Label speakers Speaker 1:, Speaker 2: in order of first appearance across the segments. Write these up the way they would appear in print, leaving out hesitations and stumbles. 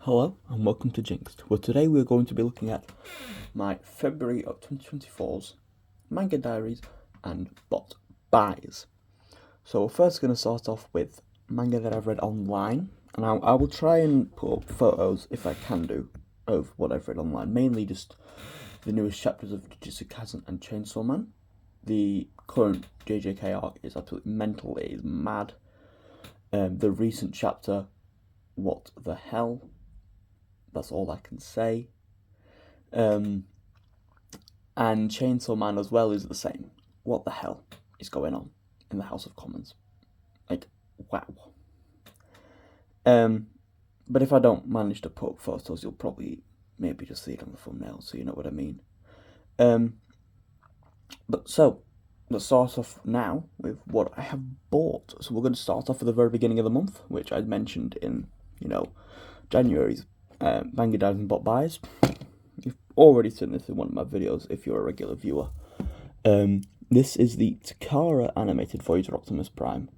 Speaker 1: Hello and welcome to Jinxed, where today we're going to be looking at my February of 2024's manga diaries and bot buys. So we're first going to start off with manga that I've read online, and I will try and put up photos, if I can do, of what I've read online, mainly just the newest chapters of Jujutsu Kaisen and Chainsaw Man. The current JJK arc is absolutely mental, it is mad. The recent chapter, what the hell? That's all I can say. And Chainsaw Man as well is the same. What the hell is going on in the House of Commons? Like, wow. But if I don't manage to put up photos, you'll probably maybe just see it on the thumbnail, so you know what I mean. But so, let's start off now with what I have bought. So we're going to start off at the very beginning of the month, which I mentioned in, January's manga dives and bot buys. You've already seen this in one of my videos if you're a regular viewer. This is the Takara animated Voyager Optimus Prime.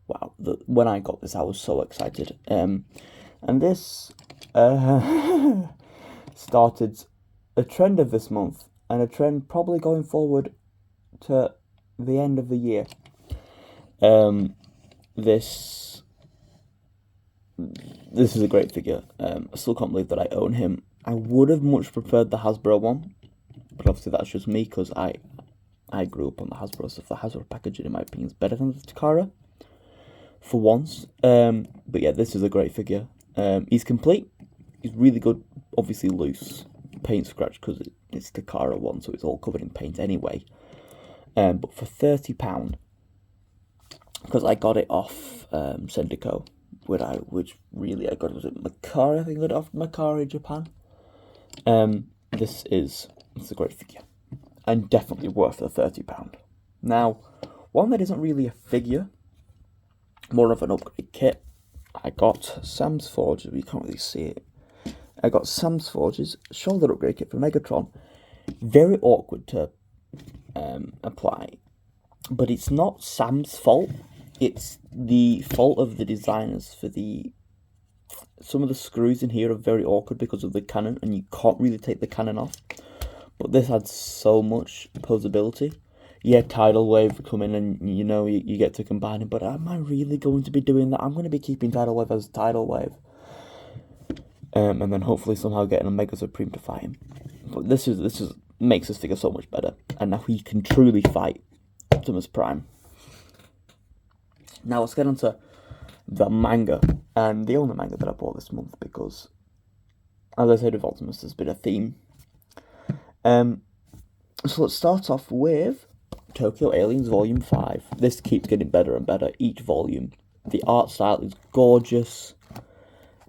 Speaker 1: Wow, when I got this I was so excited. And this started a trend of this month, and a trend probably going forward to the end of the year. This is a great figure. I still can't believe that I own him. I would have much preferred the Hasbro one, but obviously that's just me because I grew up on the Hasbro stuff. The Hasbro packaging, in my opinion, is better than the Takara, for once. But yeah, this is a great figure. He's complete. He's really good. Obviously loose, paint scratch because it's Takara one, so it's all covered in paint anyway. But for £30, because I got it off Sendico, which really I got, was it Makari? I think I got it off Makari, Japan. This is a great figure, and definitely worth the £30. Now, one that isn't really a figure, more of an upgrade kit. I got Sam's Forge. You can't really see it. I got Sam's Forge's shoulder upgrade kit for Megatron. Very awkward to apply, but it's not Sam's fault. It's the fault of the designers for some of the screws in here are very awkward because of the cannon, and you can't really take the cannon off. But this adds so much posability. Yeah, Tidal Wave would come in and you get to combine it, but am I really going to be doing that? I'm going to be keeping Tidal Wave as Tidal Wave. And then hopefully somehow getting a Mega Supreme to fight him. But this makes this figure so much better. And now he can truly fight Optimus Prime. Now let's get on to the manga, and the only manga that I bought this month because, as I said with Optimus, there's been a theme. So let's start off with Tokyo Aliens Volume 5. This keeps getting better and better each volume. The art style is gorgeous.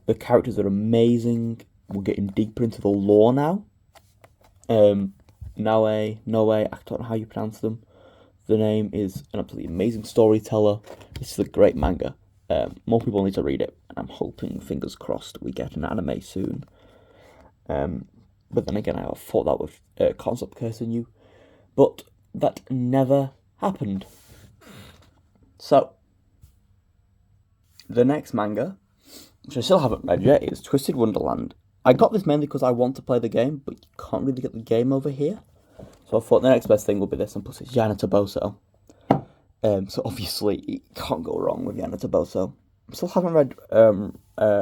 Speaker 1: The characters are amazing. We're getting deeper into the lore now. Noe, I don't know how you pronounce them. The name is an absolutely amazing storyteller. This is a great manga. More people need to read it, and I'm hoping, fingers crossed, we get an anime soon. But then again, I thought that with Concept Cursing You, but that never happened. So, the next manga, which I still haven't read yet, is Twisted Wonderland. I got this mainly because I want to play the game, but you can't really get the game over here. So I thought the next best thing will be this, and plus it's Yana Toboso. So obviously, you can't go wrong with Yana Toboso. I still haven't read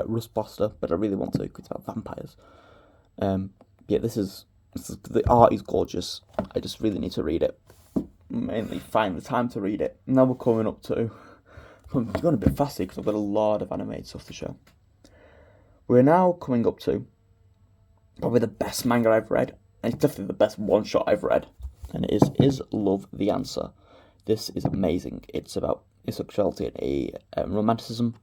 Speaker 1: Rust Buster, but I really want to, because it's about vampires. Yeah, the art is gorgeous. I just really need to read it. Mainly find the time to read it. Now we're coming up to... I'm going a bit fast because I've got a lot of animated stuff to show. We're now coming up to probably the best manga I've read. And it's definitely the best one-shot I've read. And it is Love the Answer. This is amazing. It's about asexuality and romanticism.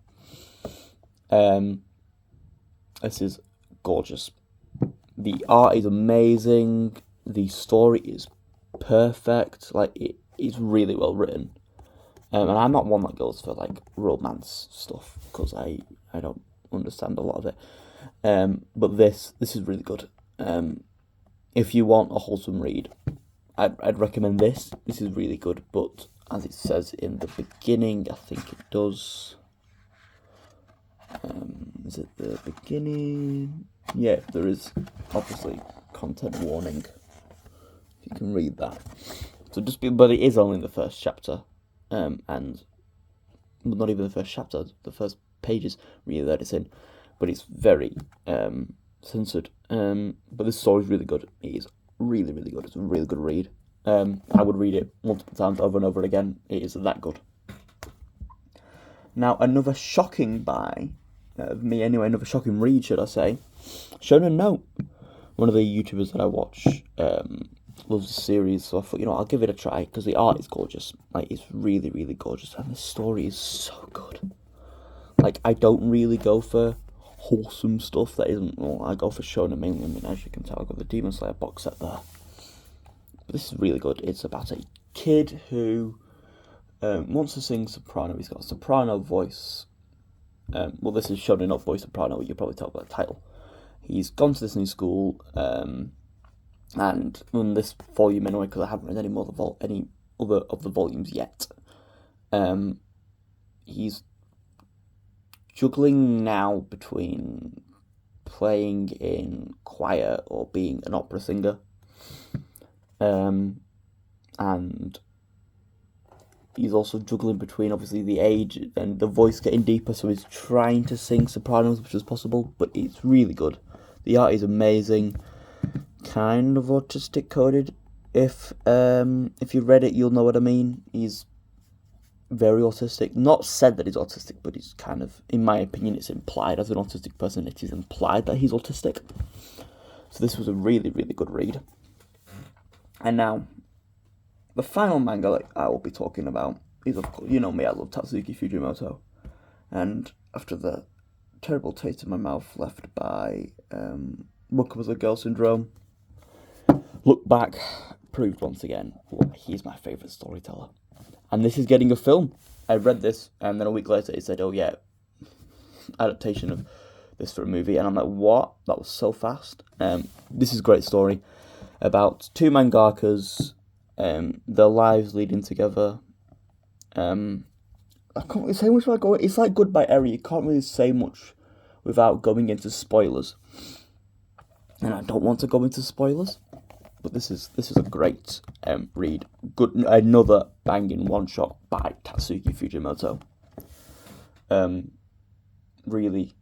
Speaker 1: This is gorgeous. The art is amazing. The story is perfect. Like, it is really well written. And I'm not one that goes for, like, romance stuff, because I don't understand a lot of it. But this is really good. If you want a wholesome read, I'd recommend this. This is really good, but as it says in the beginning, I think it does. Is it the beginning? Yeah, there is obviously content warning. You can read that. So but it is only the first chapter, and not even the first chapter, the first pages really that it's in, but it's very censored. But this story is really good. It is really, really good. It's a really good read. I would read it multiple times over and over again. It is that good. Now, another shocking buy, me anyway, another shocking read, should I say, Shounen Note. One of the YouTubers that I watch loves the series, so I thought, I'll give it a try, because the art is gorgeous. Like, it's really, really gorgeous, and the story is so good. Like, I don't really go for wholesome stuff that isn't, I go for Shounen mainly. I mean, as you can tell, I've got the Demon Slayer box set there. But this is really good. It's about a kid who wants to sing soprano. He's got a soprano voice. This is Shounen Note voice soprano. You probably tell by the title. He's gone to this new school, and in this volume anyway, because I haven't read any other of the volumes yet. He's juggling now between playing in choir or being an opera singer, and he's also juggling between obviously the age and the voice getting deeper, so he's trying to sing soprano as much as possible, but it's really good. The art is amazing, kind of autistic coded. If you read it, you'll know what I mean. He's very autistic. Not said that he's autistic, but he's kind of, in my opinion, it's implied as an autistic person. It is implied that he's autistic. So this was a really, really good read. And now, the final manga that I will be talking about is, of course, you know me, I love Tatsuki Fujimoto. And after the terrible taste in my mouth left by Mocha Was a Girl Syndrome, look back, proved once again, he's my favourite storyteller. And this is getting a film. I read this, and then a week later it said, oh yeah, adaptation of this for a movie. And I'm like, what? That was so fast. This is a great story about two mangakas, their lives leading together. I can't really say much without going. It's like Goodbye Eri. You can't really say much without going into spoilers, and I don't want to go into spoilers. But this is a great read. Good, another banging one shot by Tatsuki Fujimoto. Really,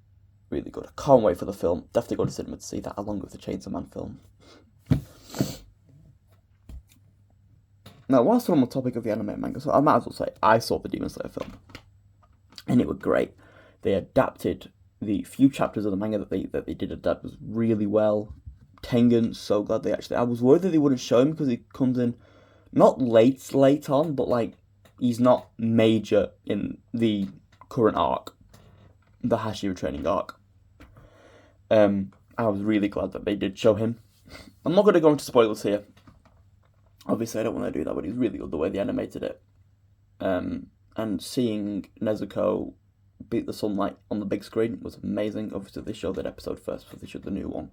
Speaker 1: really good. I can't wait for the film. Definitely go to cinema to see that, along with the Chainsaw Man film. Now, whilst we're on the topic of the anime manga, so I might as well say I saw the Demon Slayer film, and it was great. They adapted the few chapters of the manga that they did adapt was really well. Tengen, so glad they actually. I was worried that they wouldn't show him because he comes in not late on, but like he's not major in the current arc, the Hashira training arc. I was really glad that they did show him. I'm not going to go into spoilers here. Obviously, I don't want to do that, but it's really good the way they animated it. And seeing Nezuko beat the sunlight on the big screen was amazing. Obviously, they showed that episode first, but they showed the new one.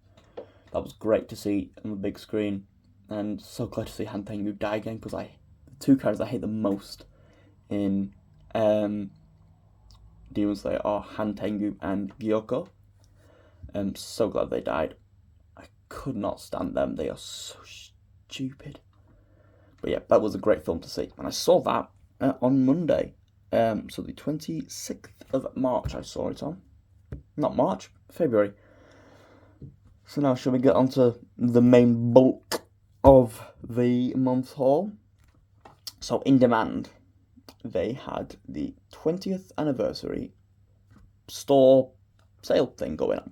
Speaker 1: That was great to see on the big screen. And so glad to see Han Tengu die again, because the two characters I hate the most in Demon Slayer are Han Tengu and Gyoko. I'm so glad they died. I could not stand them. They are so stupid. But yeah, that was a great film to see. And I saw that on Monday. So the 26th of March I saw it on. Not March, February. So now shall we get on to the main bulk of the month haul? So In Demand, they had the 20th anniversary store sale thing going on.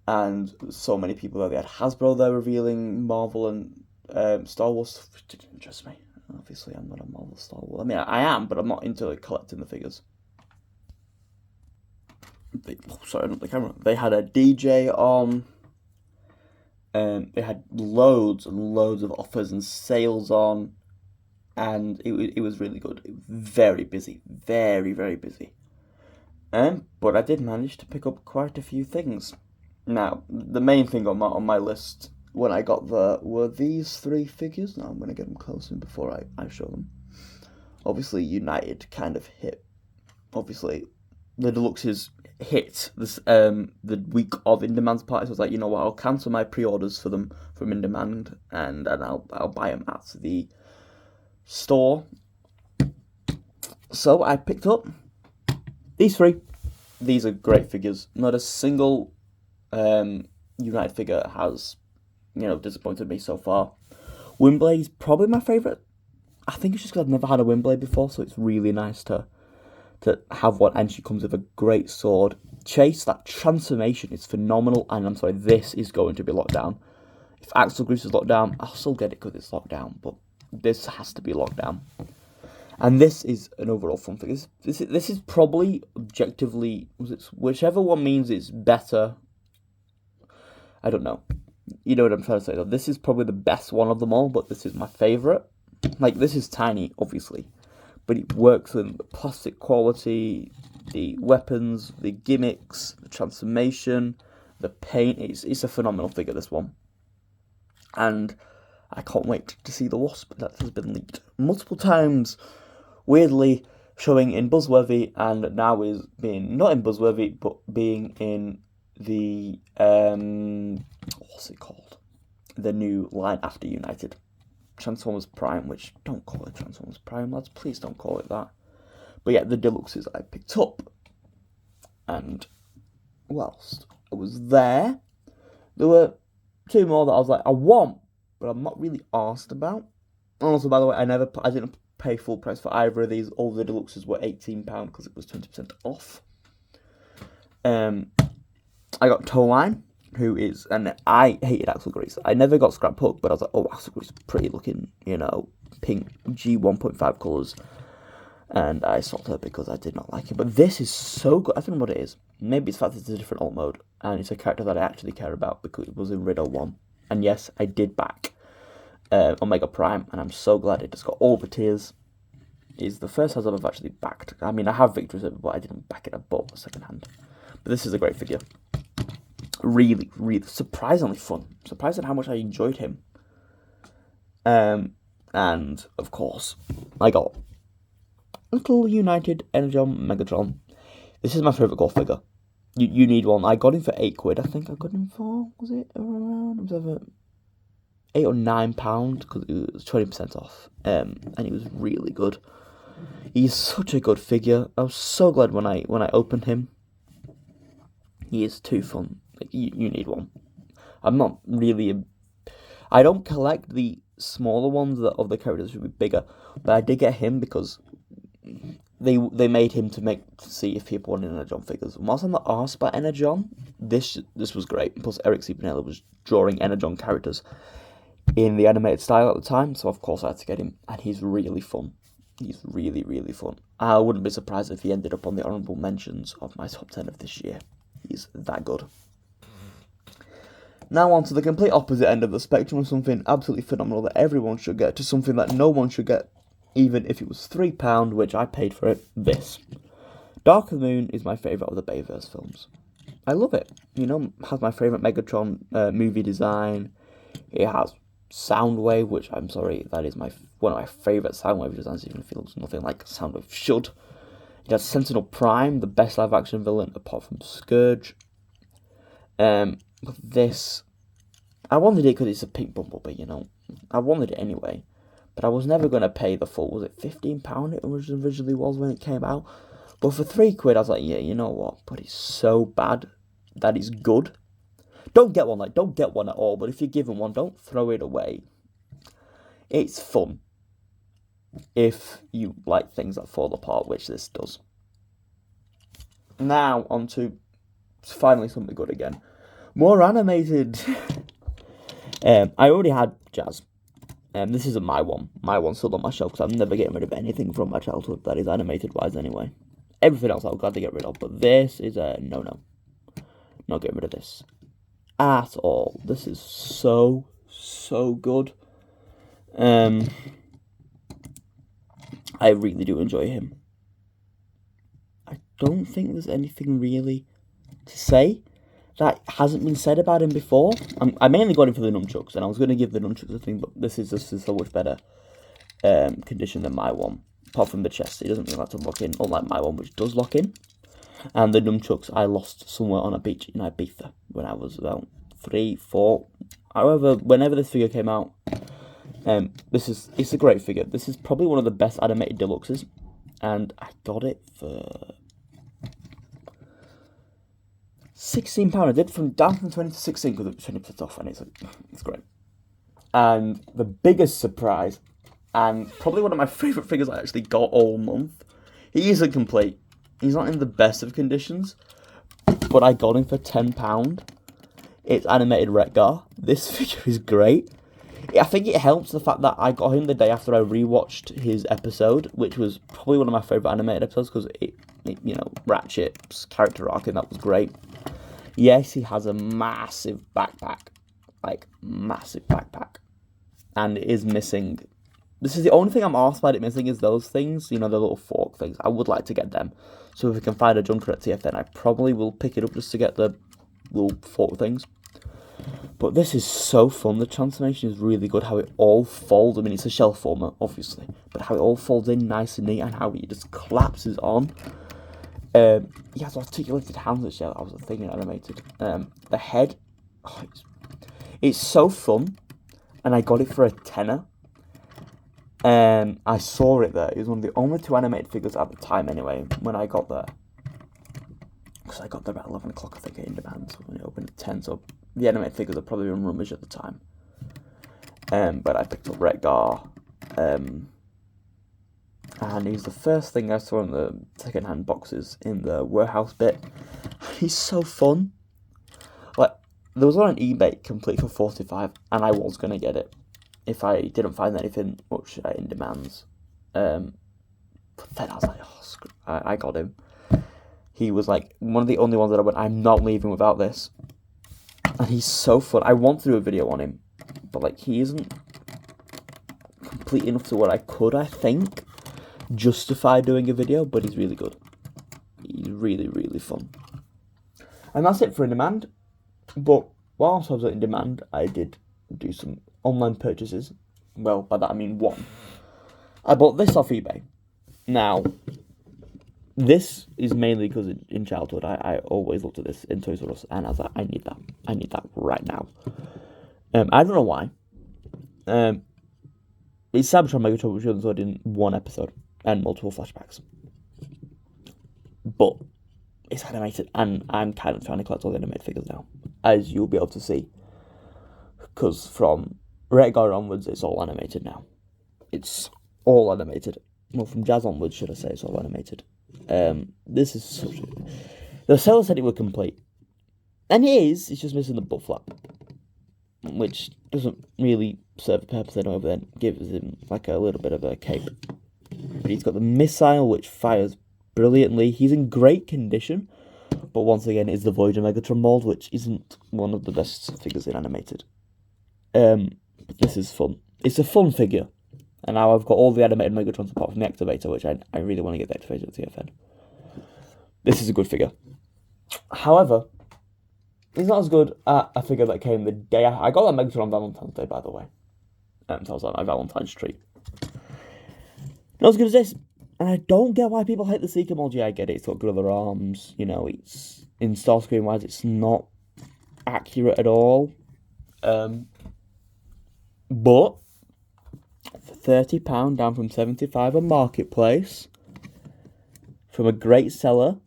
Speaker 1: And so many people there. They had Hasbro there revealing Marvel and Star Wars, which didn't interest me. Obviously, I'm not a Marvel Star Wars. I mean, I am, but I'm not into collecting the figures. Sorry, not the camera. They had a DJ on. They had loads and loads of offers and sales on, and it was really good. It was very busy, very, very busy. But I did manage to pick up quite a few things. Now, the main thing on my list when I got there were these three figures. Now I'm going to get them closer before I show them. Obviously, United kind of hit. Obviously, the deluxes hit this the week of In Demand's party, so I was like, you know what, I'll cancel my pre-orders for them from In Demand, and I'll buy them at the store. So I picked up these three. These are great figures. Not a single United figure has, disappointed me so far. Windblade's probably my favourite. I think it's just because I've never had a Windblade before, so it's really nice to have one, and she comes with a great sword. Chase, that transformation is phenomenal, and I'm sorry, this is going to be locked down. If Axel Grease is locked down, I'll still get it because it's locked down, but this has to be locked down. And this is an overall fun figure. This is probably objectively, whichever one means it's better. I don't know. You know what I'm trying to say though. This is probably the best one of them all, but this is my favourite. Like, this is tiny, obviously, but it works with the plastic quality, the weapons, the gimmicks, the transformation, the paint. It's a phenomenal figure, this one. And I can't wait to see the Wasp that has been leaked multiple times, weirdly showing in Buzzworthy, and now is being not in Buzzworthy, but being in the, what's it called? The new line after United. Transformers Prime, which, don't call it Transformers Prime, lads, please don't call it that. But yeah, the deluxes I picked up. And whilst I was there were two more that I was like, I want, but I'm not really asked about. And also, by the way, I didn't pay full price for either of these. All the deluxes were £18 because it was 20% off. I got Toeline, who is, and I hated Axel Grease. I never got Scrap Hook, but I was like, oh, Axel Grease is pretty looking, pink G1.5 colours. And I sold her because I did not like it. But this is so good. I don't know what it is. Maybe it's the fact that it's a different alt mode, and it's a character that I actually care about because it was in Riddle 1. And yes, I did back Omega Prime, and I'm so glad it just got all the tiers. It's the first house I've actually backed. I mean, I have Victory's, but I didn't back it. I bought second hand. But this is a great figure. Really, really surprisingly fun. Surprised at how much I enjoyed him. And of course, I got Little United Energon Megatron. This is my favourite golf figure. You need one. I got him for £8. I think I got him for, was it around? It was over £8 or £9 because it was 20% off. And he was really good. He's such a good figure. I was so glad when I opened him. He is too fun. Like, you need one. I'm not really I don't collect the smaller ones of the characters should be bigger, but I did get him because they made him to see if people wanted Energon figures. And whilst I'm not arsed by Energon, this was great. Plus, Eric C. Pinella was drawing Energon characters in the animated style at the time, so of course I had to get him, and he's really fun. He's really, really fun. I wouldn't be surprised if he ended up on the honourable mentions of my top 10 of this year. He's that good. Now on to the complete opposite end of the spectrum of something absolutely phenomenal that everyone should get, to something that no one should get, even if it was £3, which I paid for it, this. Dark of the Moon is my favourite of the Bayverse films. I love it. Has my favourite Megatron movie design. It has Soundwave, which I'm sorry, that is one of my favourite Soundwave designs, even if it looks nothing like Soundwave should. It has Sentinel Prime, the best live action villain apart from Scourge. But this, I wanted it because it's a pink Bumblebee, I wanted it anyway. But I was never going to pay the full, was it £15 it originally was when it came out? But for £3, I was like, yeah, you know what? But it's so bad that it's good. Don't get one at all, but if you're given one, don't throw it away. It's fun. If you like things that fall apart, which this does. Now, on to finally something good again. More animated. I already had Jazz. This isn't my one. My one's still on my shelf because I'm never getting rid of anything from my childhood that is animated-wise anyway. Everything else I'll gladly get rid of, but this is a no-no. Not getting rid of this at all. This is so good. I really do enjoy him. I don't think there's anything really to say that hasn't been said about him before. I mainly got him for the nunchucks, and I was going to give the nunchucks a thing, but this is so much better condition than my one. Apart from the chest, it doesn't really like to lock in, unlike my one, which does lock in. And the nunchucks I lost somewhere on a beach in Ibiza when I was about 3, 4. However, whenever this figure came out, it's a great figure. This is probably one of the best animated deluxes, and I got it for £16. I did down from 20 to 16 because it was 20% off, and it's great. And the biggest surprise, and probably one of my favourite figures I actually got all month. He isn't complete. He's not in the best of conditions, but I got him for £10. It's animated Retgar. This figure is great. I think it helps the fact that I got him the day after I rewatched his episode, which was probably one of my favourite animated episodes because it Ratchet's character arc, and that was great. Yes, he has a massive backpack, and it is missing. This is the only thing I'm arsed about it missing is those things, the little fork things. I would like to get them. So if we can find a Junker at TFN, I probably will pick it up just to get the little fork things. But this is so fun. The transformation is really good. How it all folds. I mean, it's a shell former, obviously. But how it all folds in nice and neat and how it just collapses on. He has articulated hands as well. I was thinking animated. The head, it's so fun. And I got it for a tenner. I saw it there. It was one of the only 2 animated figures at the time anyway, when I got there. Because I got there about 11 o'clock, I think, in demand, so when it opened at 10, so the animated figures are probably in rummage at the time. But I picked up Retgar, and he's the first thing I saw in the second-hand boxes in the warehouse bit. He's so fun. There was one on eBay, complete for 45, and I was going to get it if I didn't find anything much in demands. But then I was like, oh, screw. I got him. He was one of the only ones that I went, I'm not leaving without this. And he's so fun. I want to do a video on him, but he isn't complete enough to what I could, I think, justify doing a video, but he's really good. He's really, really fun. And that's it for In Demand. But whilst I was In Demand, I did do some online purchases. Well, by that I mean one. I bought this off eBay. Now, this is mainly because in childhood, I always looked at this in Toys R Us, and I was like, I need that. I need that right now. I don't know why. It's Cybertron Megatron, which was in one episode, and multiple flashbacks. But it's animated, and I'm kind of trying to collect all the animated figures now, as you'll be able to see. Because from Retgar onwards, it's all animated now. It's all animated. Well, from Jazz onwards, should I say, it's all animated. This is such a... The seller said it was complete. And it is, it's just missing the butt flap. Which doesn't really serve the purpose anyway, but then gives him a little bit of a cape. But he's got the missile, which fires brilliantly. He's in great condition. But once again, it's the Voyager Megatron mold, which isn't one of the best figures in animated. But this is fun. It's a fun figure. And now I've got all the animated Megatrons apart from the Activator, which I really want to get the Activator at TFN. This is a good figure. However, it's not as good as a figure that came the day I got that Megatron on Valentine's Day, by the way. So I was like my Valentine's treat. Not as good as this. And I don't get why people hate the Seeker mold. Yeah, I get it. It's got good other arms. It's in Starscream wise, it's not accurate at all. But for £30 down from £75 on Marketplace, from a great seller,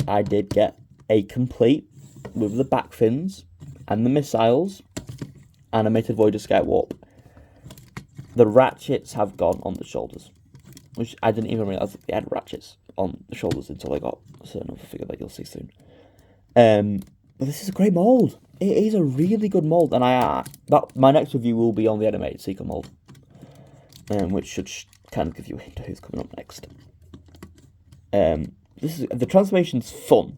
Speaker 1: I did get a complete with the back fins and the missiles, animated Voyager Scout Warp. The ratchets have gone on the shoulders, which I didn't even realise that they had ratchets on the shoulders until I got a certain other figure that you'll see soon. But this is a great mould. It is a really good mould, and my next review will be on the animated Seeker mould, which should kind of give you a hint of who's coming up next. The transformation's fun,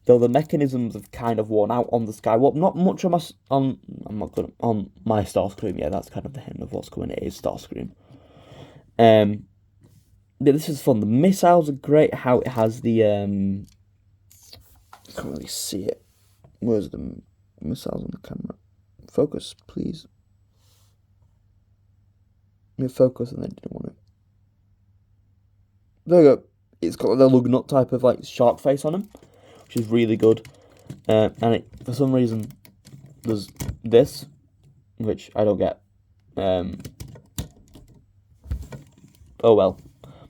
Speaker 1: though the mechanisms have kind of worn out on the Skywarp. Not much on my Starscream. Yeah, that's kind of the hint of what's coming. It is Starscream. Yeah, this is fun. The missiles are great. How it has the I can't really see it. Where's the missiles on the camera? Focus, please. Yeah, focus, and I didn't want it. There we go. it's got the lug nut type of like shark face on him, which is really good. And it, for some reason, there's this, which I don't get. Oh well.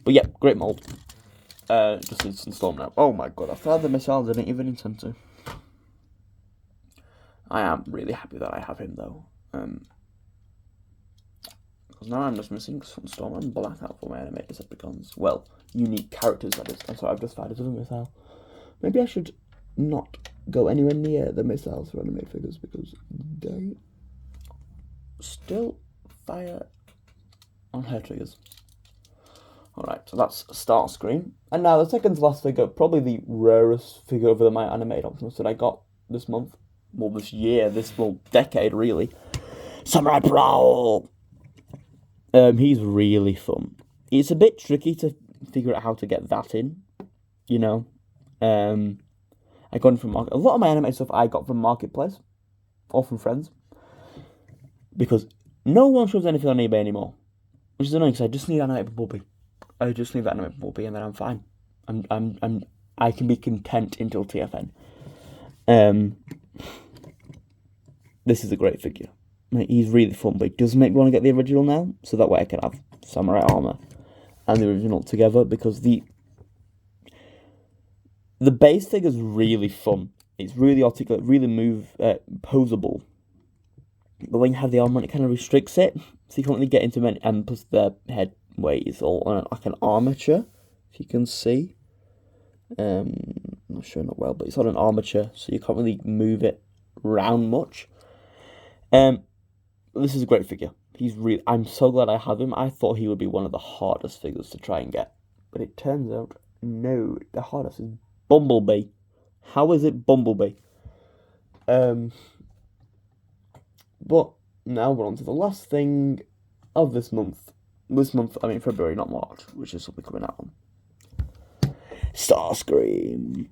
Speaker 1: But yeah, great mold. Just needs to install now. Oh my god, I fired the missiles, I didn't even intend to. I am really happy that I have him though. Because now I'm just missing Sunstorm and Blackout for my animated Decepticons. Well, unique characters, that is. I'm sorry, I've just fired another missile. Maybe I should not go anywhere near the missiles for animated figures because they still fire on hair triggers. Alright, so that's Starscream. And now the second to last figure, probably the rarest figure over my animated Optimus that I got this month. Well, this year, this whole decade, really. Samurai Prowl! He's really fun. It's a bit tricky to figure out how to get that in, you know. I got him from Market. A lot of my animated stuff I got from Marketplace, or from friends, because no one shows anything on eBay anymore, which is annoying because I just need animated Bumblebee. I just need that animated Bumblebee, and then I'm fine. I can be content until TFN. This is a great figure. Like, he's really fun, but it does make me want to get the original now, so that way I can have Samurai armor and the original together, because the base figure's really fun. It's really articulate, really posable. But when you have the armor, it kind of restricts it, so you can't really get into many. And plus, the head weight is all on like an armature, if you can see. I'm not sure not well, but it's on an armature, so you can't really move it around much. This is a great figure. I'm so glad I have him. I thought he would be one of the hardest figures to try and get, but it turns out no. The hardest is Bumblebee. How is it Bumblebee? But now we're on to the last thing of this month. This month, I mean February, not March, which is something coming out on. Starscream.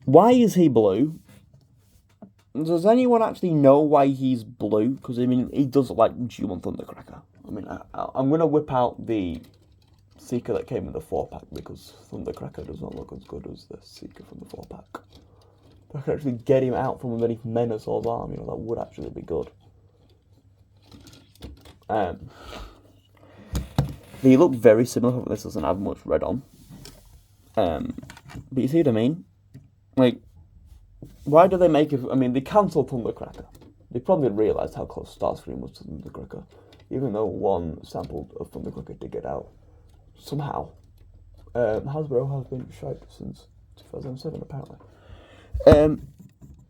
Speaker 1: Why is he blue? Does anyone actually know why he's blue? Because, I mean, he does look like Human Thundercracker. I mean, I'm going to whip out the Seeker that came in the 4-pack, because Thundercracker does not look as good as the Seeker from the 4-pack. If I could actually get him out from underneath Menasau's arm, that would actually be good. They look very similar, but this doesn't have much red on. But you see what I mean? Like, why do they make it? I mean, they cancelled Thundercracker. They probably realised how close Starscream was to Thundercracker, even though one sample of Thundercracker did get out. Somehow. Hasbro has been shite since 2007, apparently.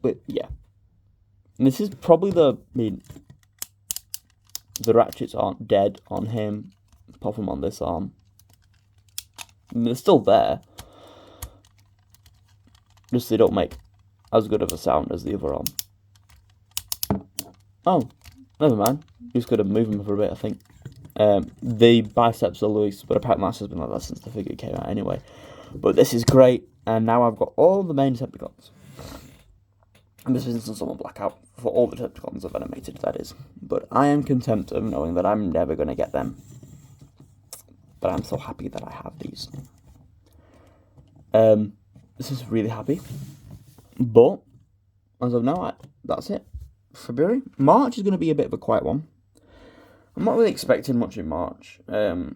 Speaker 1: But, yeah. And this is probably the ratchets aren't dead on him, apart from on this arm. I mean, they're still there. Just they don't make as good of a sound as the other arm. Oh, never mind. Just got to move them for a bit, I think. The biceps are loose, but apparently that's just been like that since the figure came out anyway. But this is great, and now I've got all the main Decepticons. And this isn't someone Blackout for all the Decepticons I've animated, that is. But I am content of knowing that I'm never going to get them. But I'm so happy that I have these. This is really happy. But, as of now, that's it. February. March is going to be a bit of a quiet one. I'm not really expecting much in March. Mainly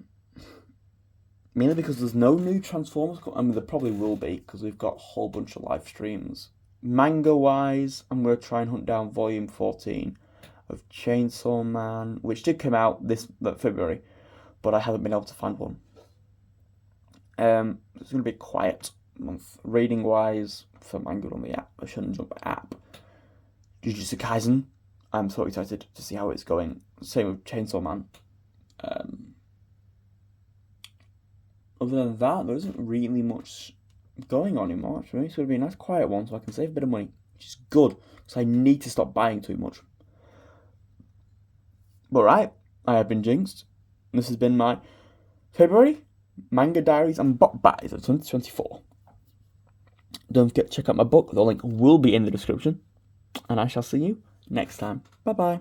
Speaker 1: because there's no new Transformers. I mean, there probably will be, because we've got a whole bunch of live streams. Manga-wise, I'm going to try and hunt down Volume 14 of Chainsaw Man, which did come out this February, but I haven't been able to find one. It's going to be a quiet month. Rating-wise, for manga on the app, a Shounen Jump app. Jujutsu Kaisen, I'm so excited to see how it's going. Same with Chainsaw Man. Other than that, there isn't really much going on in March. Right? It's going to be a nice quiet one, so I can save a bit of money, which is good, because I need to stop buying too much. But right, I have been jinxed. This has been my February Manga Diaries and Bot Buys of 2024. Don't forget to check out my book. The link will be in the description. And I shall see you next time. Bye-bye.